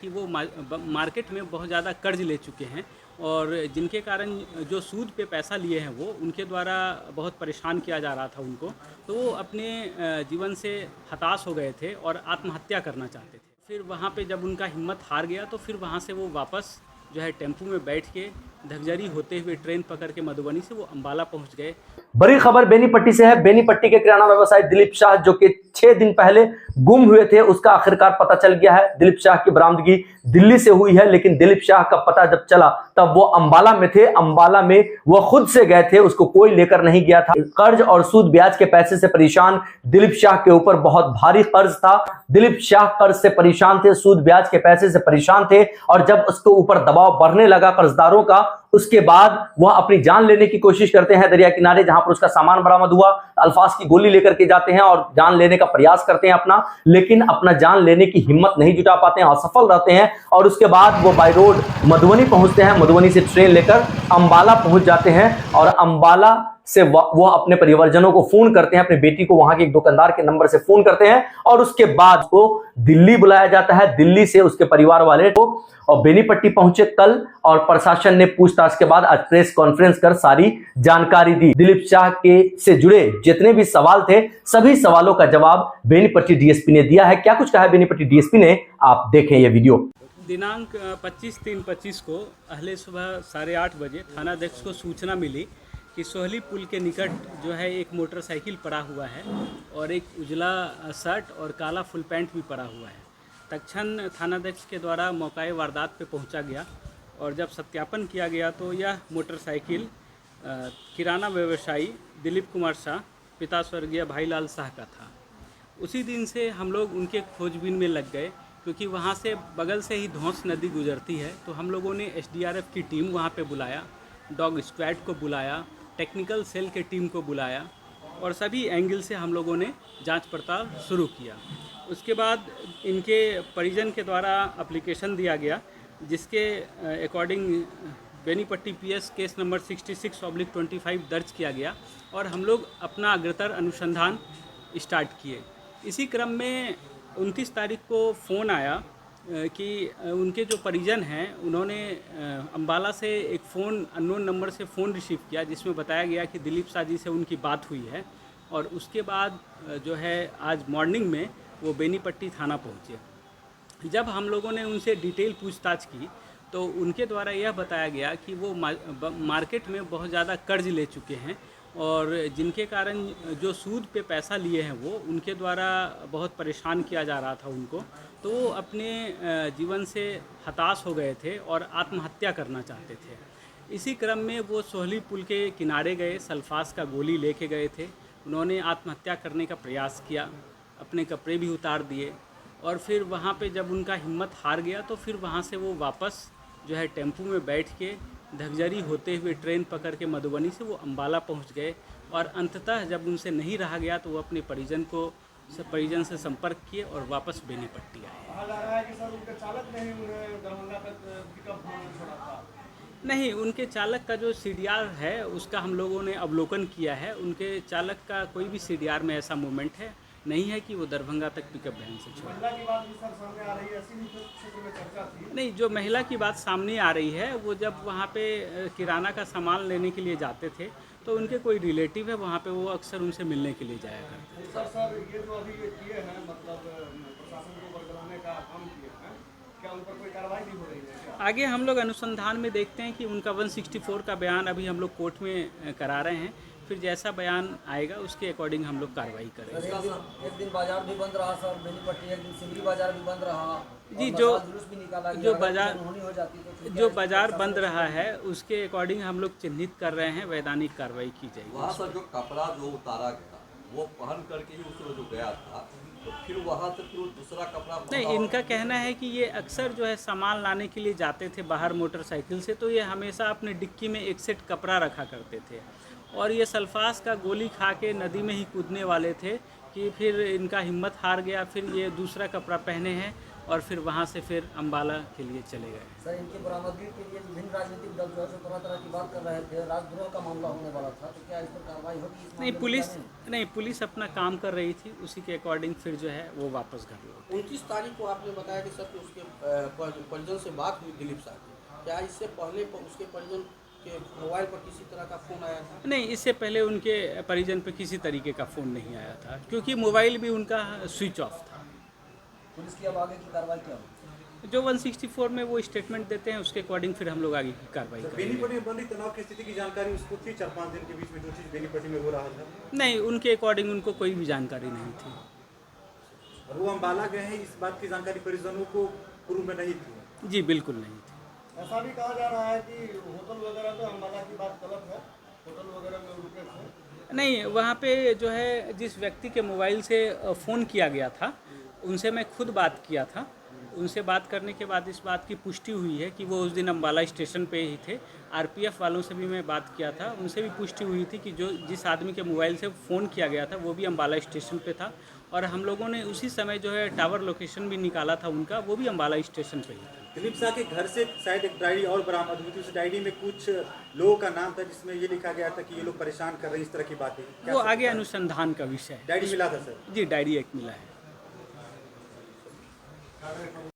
कि वो मार्केट में बहुत ज़्यादा कर्ज ले चुके हैं और जिनके कारण जो सूद पे पैसा लिए हैं वो उनके द्वारा बहुत परेशान किया जा रहा था उनको। तो वो अपने जीवन से हताश हो गए थे और आत्महत्या करना चाहते थे। फिर वहाँ पे जब उनका हिम्मत हार गया तो फिर वहाँ से वो वापस जो है टेम्पू में बैठ के धगजरी होते हुए ट्रेन पकड़ के मधुबनी से वो अम्बाला पहुँच गए। बड़ी खबर बेनीपट्टी से है। बेनीपट्टी के किराना व्यवसायी दिलीप शाह जो कि 6 दिन पहले गुम हुए थे, उसका आखिरकार पता चल गया है। दिलीप शाह की बरामदगी दिल्ली से हुई है, लेकिन दिलीप शाह का पता जब चला तब वो अंबाला में थे। अंबाला में वो खुद से गए थे, उसको कोई लेकर नहीं गया था। कर्ज और सूद ब्याज के पैसे से परेशान दिलीप शाह के ऊपर बहुत भारी कर्ज था। दिलीप शाह कर्ज से परेशान थे, सूद ब्याज के पैसे से परेशान थे और जब उसके ऊपर दबाव बढ़ने लगा कर्जदारों का, उसके बाद वह अपनी जान लेने की कोशिश करते हैं। दरिया किनारे जहां पर उसका सामान बरामद हुआ, अल्फाज की गोली लेकर के जाते हैं और जान लेने का प्रयास करते हैं अपना, लेकिन अपना जान लेने की हिम्मत नहीं जुटा पाते हैं, असफल रहते हैं। और उसके बाद वो बाय रोड मधुबनी पहुंचते हैं। मधुबनी से ट्रेन लेकर अंबाला पहुंच जाते हैं और अंबाला से वो अपने परिवारजनों को फोन करते हैं, अपनी बेटी को वहां के एक दुकानदार के नंबर से फोन करते हैं और उसके बाद को दिल्ली बुलाया जाता है। दिल्ली से उसके परिवार वाले को और बेनीपट्टी पहुंचे कल, और प्रशासन ने पूछताछ के बाद आज प्रेस कॉन्फ्रेंस कर सारी जानकारी दी। दिलीप शाह के से जुड़े जितने भी सवाल थे, सभी सवालों का जवाब बेनीपट्टी डीएसपी ने दिया है। क्या कुछ कहा है बेनीपट्टी डीएसपी ने, आप देखें ये वीडियो। दिनांक 25/3/25 को अहले सुबह 8:30 बजे थानाध्यक्ष को सूचना मिली कि सोहली पुल के निकट जो है एक मोटरसाइकिल पड़ा हुआ है और एक उजला शर्ट और काला फुल पैंट भी पड़ा हुआ है। तत्क्षण थानाध्यक्ष के द्वारा मौके वारदात पे पहुंचा गया और जब सत्यापन किया गया तो यह मोटरसाइकिल किराना व्यवसायी दिलीप कुमार शाह, पिता स्वर्गीय भाईलाल शाह का था। उसी दिन से हम लोग उनके खोजबीन में लग गए, क्योंकि वहाँ से बगल से ही धौंस नदी गुजरती है। तो हम लोगों ने एसडीआरएफ की टीम वहाँ पे बुलाया, डॉग स्क्वाड को बुलाया, टेक्निकल सेल के टीम को बुलाया और सभी एंगल से हम लोगों ने जांच पड़ताल शुरू किया। उसके बाद इनके परिजन के द्वारा एप्लीकेशन दिया गया, जिसके according Benipatti PS case number 66/25 दर्ज किया गया और हम लोग अपना अग्रतर अनुसंधान स्टार्ट किए। इसी क्रम में 29 तारीख को फ़ोन आया कि उनके जो परिजन हैं उन्होंने अंबाला से एक फ़ोन अननोन नंबर से फ़ोन रिसीव किया, जिसमें बताया गया कि दिलीप शाह जी से उनकी बात हुई है। और उसके बाद जो है आज मॉर्निंग में वो बेनीपट्टी थाना पहुँचे। जब हम लोगों ने उनसे डिटेल पूछताछ की तो उनके द्वारा यह बताया गया कि वो मार्केट में बहुत ज़्यादा कर्ज ले चुके हैं और जिनके कारण जो सूद पे पैसा लिए हैं वो उनके द्वारा बहुत परेशान किया जा रहा था उनको। तो वो अपने जीवन से हताश हो गए थे और आत्महत्या करना चाहते थे। इसी क्रम में वो सोहली पुल के किनारे गए, सल्फास का गोली लेके गए थे। उन्होंने आत्महत्या करने का प्रयास किया, अपने कपड़े भी उतार दिए और फिर वहाँ पे जब उनका हिम्मत हार गया तो फिर वहाँ से वो वापस जो है टेम्पू में बैठ के धगजरी होते हुए ट्रेन पकड़ के मधुबनी से वो अम्बाला पहुँच गए। और अंततः जब उनसे नहीं रहा गया तो वो अपने परिजन से संपर्क किए और वापस बेनीपट्टी आए। नहीं, उनके चालक का जो सीडीआर है उसका हम लोगों ने अवलोकन किया है। उनके चालक का कोई भी सीडीआर में ऐसा मूवमेंट है नहीं है कि वो दरभंगा तक पिकअप वैन से छोड़ा। महिला की बात भी सर सामने आ रही है, ऐसी भी क्षेत्र में चर्चा थी। नहीं, जो महिला की बात सामने आ रही है वो जब वहाँ पे किराना का सामान लेने के लिए जाते थे तो उनके कोई रिलेटिव है वहाँ पे, वो अक्सर उनसे मिलने के लिए जाया करते थे। सर ये जो अभी किए हैं, मतलब प्रशासन को बरगलाने का काम किए हैं, क्या उन पर कोई कार्रवाई भी हो रही है क्या? आगे हम लोग अनुसंधान में देखते हैं कि उनका 164 का बयान अभी हम लोग कोर्ट में करा रहे हैं। फिर जैसा बयान आएगा उसके अकॉर्डिंग हम लोग कार्रवाई करेंगे। एक दिन बाजार भी बंद रहा सर बेनीपट्टी, एक दिन सिमरी बाजार भी बंद रहा जी। जो बाजार बंद रहा है उसके अकॉर्डिंग हम लोग चिन्हित कर रहे हैं, वैधानिक कार्रवाई की जाएगी। वहाँ पर जो कपड़ा जो उतारा गया वो पहन करके ही उसमें जो गया था, तो फिर वहाँ से फिर दूसरा कपड़ा नहीं, इनका कहना है कि ये अक्सर जो है सामान लाने के लिए जाते थे बाहर मोटरसाइकिल से, तो ये हमेशा अपने डिक्की में एक सेट कपड़ा रखा करते थे और ये सल्फास का गोली खा के नदी में ही कूदने वाले थे कि फिर इनका हिम्मत हार गया, फिर ये दूसरा कपड़ा पहने हैं और फिर वहाँ से फिर अम्बाला के लिए चले गए। सर इनकी बरामदगी के लिए विभिन्न राजनीतिक दल जो है सो तरह तरह की बात कर रहे थे, राजद्रोह का मामला होने वाला था, तो क्या इस पर कार्रवाई होगी? इस नहीं, मामले में क्या पुलिस अपना काम कर रही थी, उसी के अकॉर्डिंग फिर जो है वो वापस घर लौटे। 29 तारीख को आपने बताया कि सर कि उसके परिजन से बात हुई दिलीप शाह की, क्या इससे पहले उसके परिजन के मोबाइल पर किसी तरह का फ़ोन आया था? नहीं, इससे पहले उनके परिजन पे किसी तरीके का फ़ोन नहीं आया था, क्योंकि मोबाइल भी उनका स्विच ऑफ था। पुलिस की अब आगे की कार्रवाई क्या होगी? जो 164 में वो स्टेटमेंट देते हैं उसके अकॉर्डिंग फिर हम लोग आगे की कार्रवाई करेंगे। बेनीपट्टी में बन रही तनाव की स्थिति की जानकारी उसको थी 4-5 दिन के बीच में जो चीज़ बेनीपट्टी में हो रहा था? नहीं, उनके अकॉर्डिंग उनको कोई भी जानकारी नहीं थी। और वो अम्बाला गए हैं, इस बात की जानकारी परिजनों को पूर्व में नहीं थी? जी बिल्कुल नहीं थी। ऐसा भी कहा जा रहा है कि होटल वगैरह में अम्बाला की बात गलत है, होटल वगैरह में रुके थे। नहीं, वहाँ पे जो है जिस व्यक्ति के मोबाइल से फ़ोन किया गया था उनसे मैं खुद बात किया था। उनसे बात करने के बाद इस बात की पुष्टि हुई है कि वो उस दिन अम्बाला स्टेशन पे ही थे। आरपीएफ वालों से भी मैं बात किया था, उनसे भी पुष्टि हुई थी कि जो जिस आदमी के मोबाइल से फ़ोन किया गया था वो भी अम्बाला स्टेशन पे था, और हम लोगों ने उसी समय जो है टावर लोकेशन भी निकाला था उनका, वो भी अम्बाला स्टेशन पे ही था। दिलीप शाह के घर से शायद एक डायरी और बरामद हुई थी, उस डायरी में कुछ लोगों का नाम था जिसमें ये लिखा गया था कि ये लोग परेशान कर रहे हैं, इस तरह की बातें। वो आगे अनुसंधान का विषय है। डायरी मिला था सर? जी, डायरी एक मिला है।